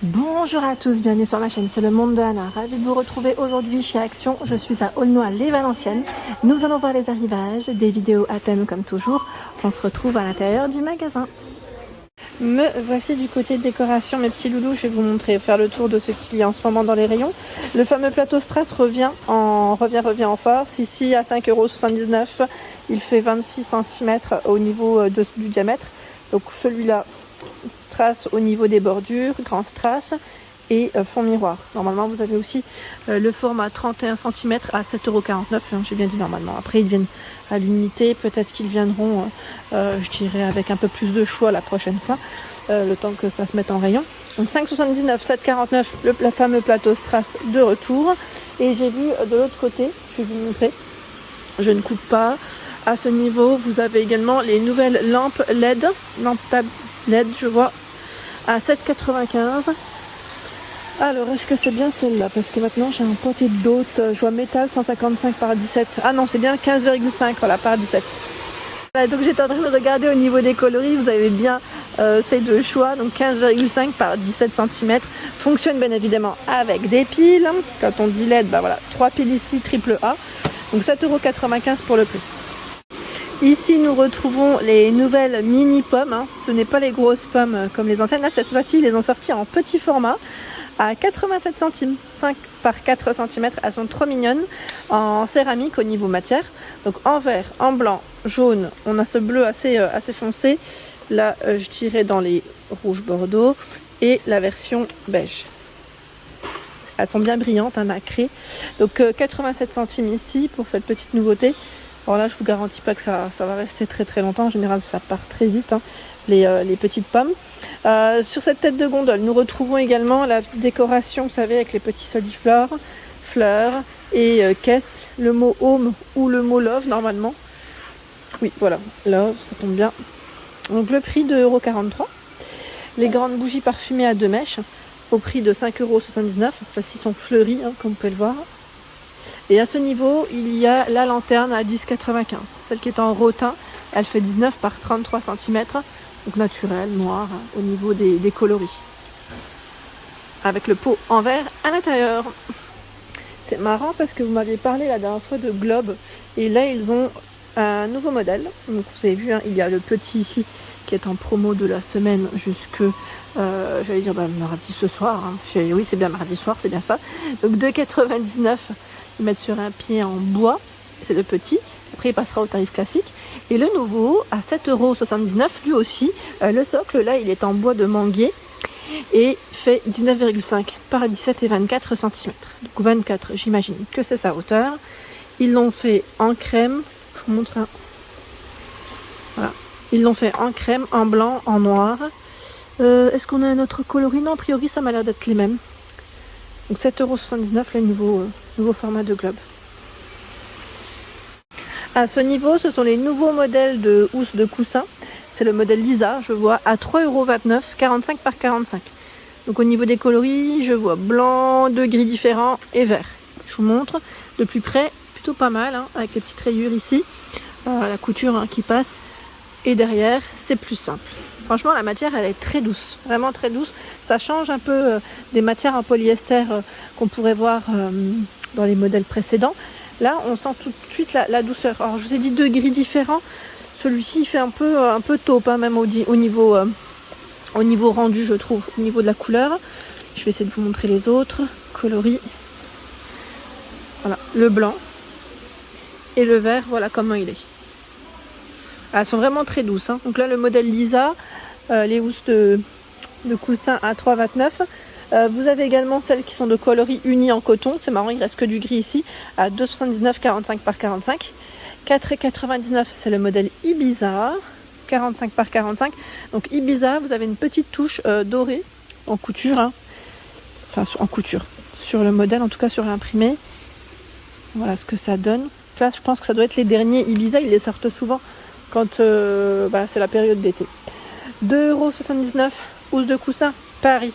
Bonjour à tous, bienvenue sur ma chaîne, c'est le monde de Anna. Ravi de vous retrouver aujourd'hui chez Action. Je suis à Aulnoy-les-Valenciennes. Nous allons voir les arrivages, des vidéos à thème comme toujours. On se retrouve à l'intérieur du magasin. Me voici du côté de décoration, mes petits loulous. Je vais vous montrer, faire le tour de ce qu'il y a en ce moment dans les rayons. Le fameux plateau Strass revient en force. Ici à 5,79 €. Il fait 26 cm au niveau du diamètre. Donc celui-là, strass au niveau des bordures, grand strass et fond miroir. Normalement vous avez aussi le format 31 cm à 7,49 €, j'ai bien dit normalement. Après ils viennent à l'unité, peut-être qu'ils viendront je dirais avec un peu plus de choix la prochaine fois, le temps que ça se mette en rayon. Donc 5,79 €, 7,49 € le fameux plateau strass de retour. Et j'ai vu de l'autre côté, je vais vous montrer, je ne coupe pas. À ce niveau vous avez également les nouvelles lampes LED, lampes LED je vois, à 7,95 €. Alors, est-ce que c'est bien celle-là? Parce que maintenant, j'ai un poté d'autres. Je vois métal 155 par 17. Ah non, c'est bien 15,5 voilà, par 17. Voilà, donc j'étais en train de regarder au niveau des coloris. Vous avez bien ces deux choix. Donc 15,5 par 17 cm. Fonctionne bien évidemment avec des piles. Quand on dit LED, bah voilà, 3 piles ici, triple A. Donc 7,95 € pour le prix. Ici, nous retrouvons les nouvelles mini pommes. Ce n'est pas les grosses pommes comme les anciennes. Là, cette fois-ci, ils les ont sorties en petit format à 87 centimes. 5 par 4 cm. Elles sont trop mignonnes. En céramique au niveau matière. Donc en vert, en blanc, jaune. On a ce bleu assez foncé. Là, je dirais dans les rouges bordeaux. Et la version beige. Elles sont bien brillantes, nacrées. Donc 87 centimes ici pour cette petite nouveauté. Alors là, je vous garantis pas que ça va rester très très longtemps. En général, ça part très vite, les petites pommes. Sur cette tête de gondole, nous retrouvons également la décoration, vous savez, avec les petits soliflores, fleurs et caisse. Le mot home ou le mot love, normalement. Oui, voilà, love, ça tombe bien. Donc le prix de 2,43 €. Les grandes bougies parfumées à 2 mèches, au prix de 5,79 €. Celles-ci sont fleuries, comme vous pouvez le voir. Et à ce niveau, il y a la lanterne à 10,95 €. Celle qui est en rotin, elle fait 19 par 33 cm. Donc naturel, noir, au niveau des coloris. Avec le pot en verre à l'intérieur. C'est marrant parce que vous m'aviez parlé la dernière fois de Globe. Et là, ils ont un nouveau modèle. Donc vous avez vu, il y a le petit ici qui est en promo de la semaine jusque... j'allais dire mardi ce soir. Oui, c'est bien mardi soir, c'est bien ça. Donc 2,99 €. Ils mettent sur un pied en bois, c'est le petit, après il passera au tarif classique. Et le nouveau, à 7,79 €, lui aussi, le socle là il est en bois de manguier et fait 19,5 par 17 et 24 cm. Donc 24, j'imagine que c'est sa hauteur. Ils l'ont fait en crème, je vous montre un. Voilà, ils l'ont fait en crème, en blanc, en noir. Est-ce qu'on a un autre coloris? Non, a priori ça m'a l'air d'être les mêmes. Donc 7,79 € le nouveau format de Globe. À ce niveau, ce sont les nouveaux modèles de housse de coussin. C'est le modèle Lisa, je vois, à 3,29 €, 45 par 45. Donc au niveau des coloris, je vois blanc, 2 gris différents et vert. Je vous montre de plus près, plutôt pas mal, avec les petites rayures ici. La couture qui passe. Et derrière, c'est plus simple. Franchement, la matière, elle est très douce, vraiment très douce. Ça change un peu des matières en polyester qu'on pourrait voir dans les modèles précédents. Là, on sent tout de suite la douceur. Alors, je vous ai dit 2 gris différents. Celui-ci, il fait un peu taupe, même au niveau rendu, je trouve, au niveau de la couleur. Je vais essayer de vous montrer les autres coloris. Voilà, le blanc et le vert, voilà comment il est. Elles sont vraiment très douces. Donc là, le modèle Lisa, les housses de coussin à 3,29 €. Vous avez également celles qui sont de coloris unis en coton. C'est marrant, il reste que du gris ici, à 2,79 €, 45 par 45. 4,99 €, c'est le modèle Ibiza, 45 par 45. Donc Ibiza, vous avez une petite touche dorée en couture. Enfin, en couture. Sur le modèle, en tout cas sur l'imprimé. Voilà ce que ça donne. Là, je pense que ça doit être les derniers Ibiza. Ils les sortent souvent quand c'est la période d'été. 2,79 €, housse de coussin, Paris,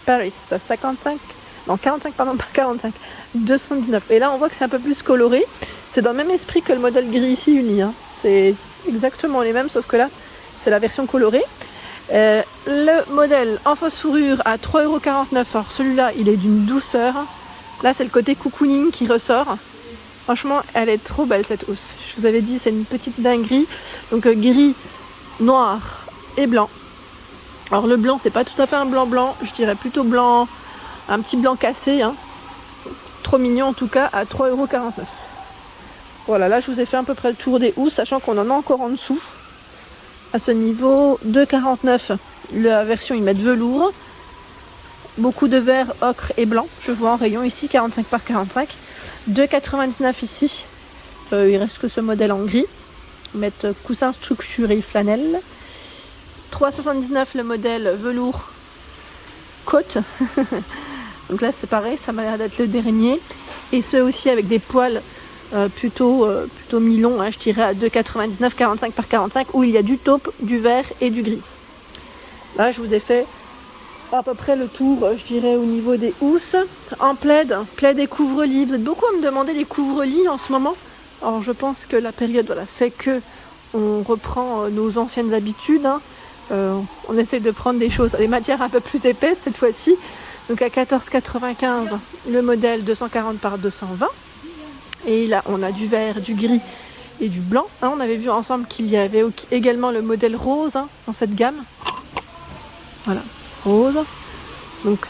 ça 45, non 45 pardon, pas 45, 2,79 €. Et là on voit que c'est un peu plus coloré, c'est dans le même esprit que le modèle gris ici uni, c'est exactement les mêmes sauf que là c'est la version colorée. le modèle en fausse fourrure à 3,49 €. Alors celui-là, il est d'une douceur. Là, c'est le côté cocooning qui ressort. Franchement, elle est trop belle cette housse. Je vous avais dit, c'est une petite dinguerie. Donc gris, noir et blanc. Alors le blanc, c'est pas tout à fait un blanc blanc. Je dirais plutôt blanc, un petit blanc cassé. Hein. Trop mignon en tout cas, à 3,49 €. Voilà, là je vous ai fait à peu près le tour des housses, sachant qu'on en a encore en dessous. À ce niveau, 2,49 €. La version, ils mettent velours. Beaucoup de vert, ocre et blanc. Je vois en rayon ici, 45 par 45. 2,99 € ici. Il reste que ce modèle en gris. Ils mettent coussin structuré flanelle. 3,79 € le modèle velours côte. Donc là c'est pareil, ça m'a l'air d'être le dernier. Et ceux aussi avec des poils plutôt mi-longs, hein, je dirais à 2,99 €, 45 par 45, où il y a du taupe, du vert et du gris. Là je vous ai fait à peu près le tour, je dirais, au niveau des housses. En plaid et couvre-lit. Vous êtes beaucoup à me demander les couvre-lits en ce moment. Alors je pense que la période fait que on reprend nos anciennes habitudes. Hein. On essaie de prendre des matières un peu plus épaisses cette fois-ci. Donc à 14,95 € le modèle 240 par 220. Et là on a du vert, du gris et du blanc. Hein. On avait vu ensemble qu'il y avait également le modèle rose dans cette gamme. Voilà. Rose, donc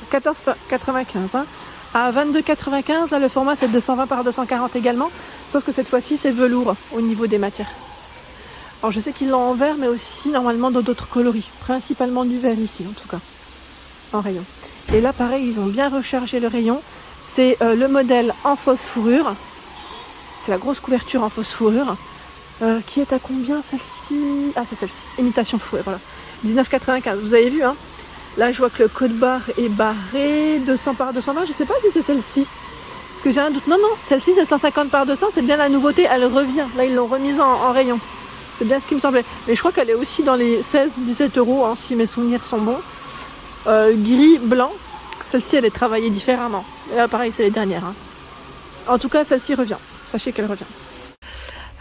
14,95 €. À 22,95 €, là le format c'est 220 par 240 également, sauf que cette fois-ci c'est velours au niveau des matières. Alors je sais qu'ils l'ont en vert, mais aussi normalement dans d'autres coloris, principalement du vert ici en tout cas, en rayon. Et là pareil, ils ont bien rechargé le rayon. C'est le modèle en fausse fourrure, c'est la grosse couverture en fausse fourrure, qui est à combien celle-ci? Ah c'est celle-ci, imitation fourrure, voilà. 19,95 €, vous avez vu hein. Là je vois que le code barre est barré, 200 par 220, je sais pas si c'est celle-ci. Parce que j'ai un doute. Non, celle-ci c'est 150 par 200, c'est bien la nouveauté, elle revient. Là ils l'ont remise en rayon. C'est bien ce qui me semblait. Mais je crois qu'elle est aussi dans les 16-17 € hein, si mes souvenirs sont bons. Gris, blanc. Celle-ci elle est travaillée différemment. Et là pareil c'est les dernières. Hein. En tout cas celle-ci revient. Sachez qu'elle revient.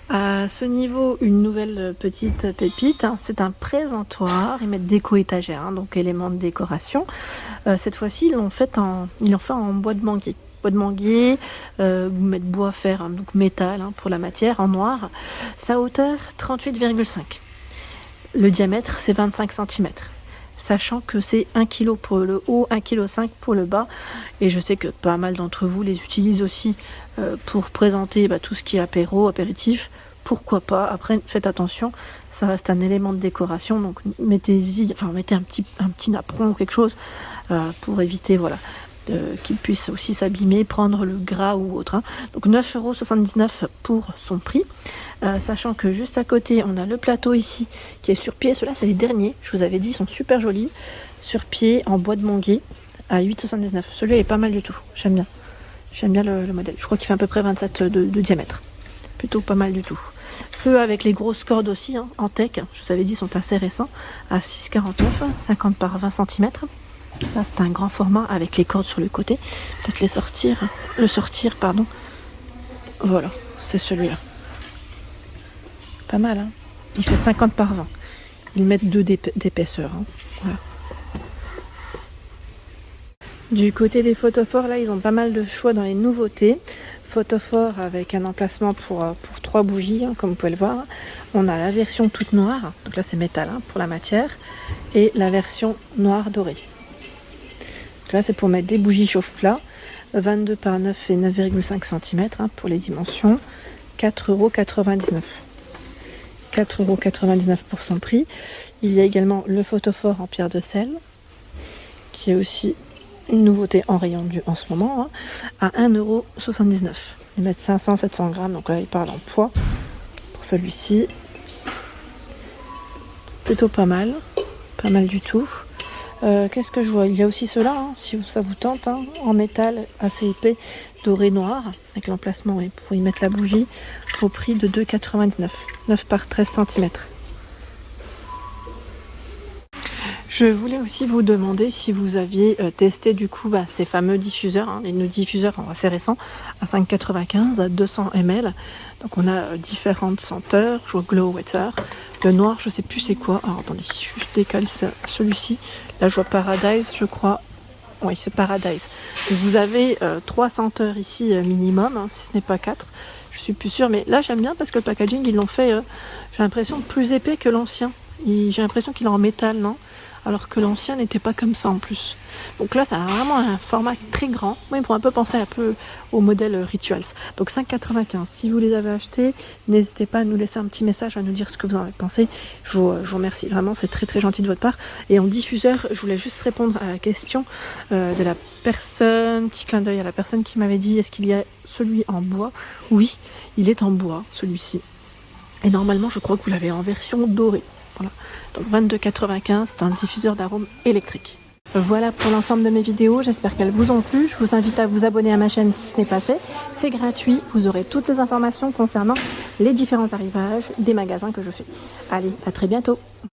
À ce niveau, une nouvelle petite pépite, hein, c'est un présentoir. Ils mettent déco étagère, hein, donc éléments de décoration. Cette fois-ci, ils l'ont fait en bois de manguier. Bois de manguier, vous mettez bois fer, hein, donc métal hein, pour la matière, en noir. Sa hauteur, 38,5. Le diamètre, c'est 25 cm. Sachant que c'est 1 kg pour le haut, 1,5 kg pour le bas. Et je sais que pas mal d'entre vous les utilisent aussi pour présenter tout ce qui est apéro, apéritif. Pourquoi pas? Après, faites attention, ça reste un élément de décoration. Donc mettez un petit napperon ou quelque chose pour éviter qu'il puisse aussi s'abîmer, prendre le gras ou autre. Hein. Donc 9,79 € pour son prix. Sachant que juste à côté, on a le plateau ici qui est sur pied. Ceux-là, c'est les derniers. Je vous avais dit, ils sont super jolis. Sur pied, en bois de manguier, à 8,79 €. Celui-là est pas mal du tout. J'aime bien. J'aime bien le modèle. Je crois qu'il fait à peu près 27 de diamètre. Plutôt pas mal du tout. Ceux avec les grosses cordes aussi, hein, en tech, je vous avais dit, sont assez récents. À 6,49 €, 50 par 20 cm. Là, c'est un grand format avec les cordes sur le côté. Peut-être le sortir, pardon. Voilà, c'est celui-là. Pas mal, hein. Il fait 50 par 20. Ils mettent 2 d'épaisseur. Hein. Voilà. Du côté des photophores, là, ils ont pas mal de choix dans les nouveautés. Photophore avec un emplacement pour 3 bougies, hein, comme vous pouvez le voir. On a la version toute noire, donc là c'est métal hein, pour la matière, et la version noire dorée. Donc là c'est pour mettre des bougies chauffe-plat, 22 par 9 et 9,5 cm hein, pour les dimensions, 4,99 €. 4,99 € pour son prix. Il y a également le photophore en pierre de sel, qui est aussi une nouveauté en rayon en ce moment, hein, à 1,79 €. Ils mettent 500-700 grammes, donc là ils parlent en poids pour celui-ci. Plutôt pas mal du tout. Qu'est-ce que je vois? Il y a aussi ceux-là, hein, si ça vous tente, hein, en métal assez épais, doré noir, avec l'emplacement pour y mettre la bougie, au prix de 2,99 €, 9 par 13 cm. Je voulais aussi vous demander si vous aviez testé du coup ces fameux diffuseurs, hein, les diffuseurs assez récents, à 5,95 à 200 ml. Donc on a différentes senteurs, je vois Glow Water. Le noir, je sais plus c'est quoi. Alors attendez, je décale celui-ci. Là je vois Paradise, je crois. Oui, c'est Paradise. Donc, vous avez 3 senteurs ici minimum, hein, si ce n'est pas 4. Je suis plus sûre, mais là j'aime bien parce que le packaging, ils l'ont fait, j'ai l'impression, plus épais que l'ancien. J'ai l'impression qu'il est en métal, non? Alors que l'ancien n'était pas comme ça en plus. Donc là, ça a vraiment un format très grand. Moi, il me faut un peu penser un peu au modèle Rituals. Donc 5,95. Si vous les avez achetés, n'hésitez pas à nous laisser un petit message, à nous dire ce que vous en avez pensé. Je vous remercie. Vraiment, c'est très très gentil de votre part. Et en diffuseur, je voulais juste répondre à la question de la personne, petit clin d'œil à la personne qui m'avait dit, est-ce qu'il y a celui en bois? Oui, il est en bois, celui-ci. Et normalement, je crois que vous l'avez en version dorée. Voilà. Donc 22,95, c'est un diffuseur d'arômes électrique. Voilà pour l'ensemble de mes vidéos, j'espère qu'elles vous ont plu. Je vous invite à vous abonner à ma chaîne si ce n'est pas fait. C'est gratuit, vous aurez toutes les informations concernant les différents arrivages des magasins que je fais. Allez, à très bientôt.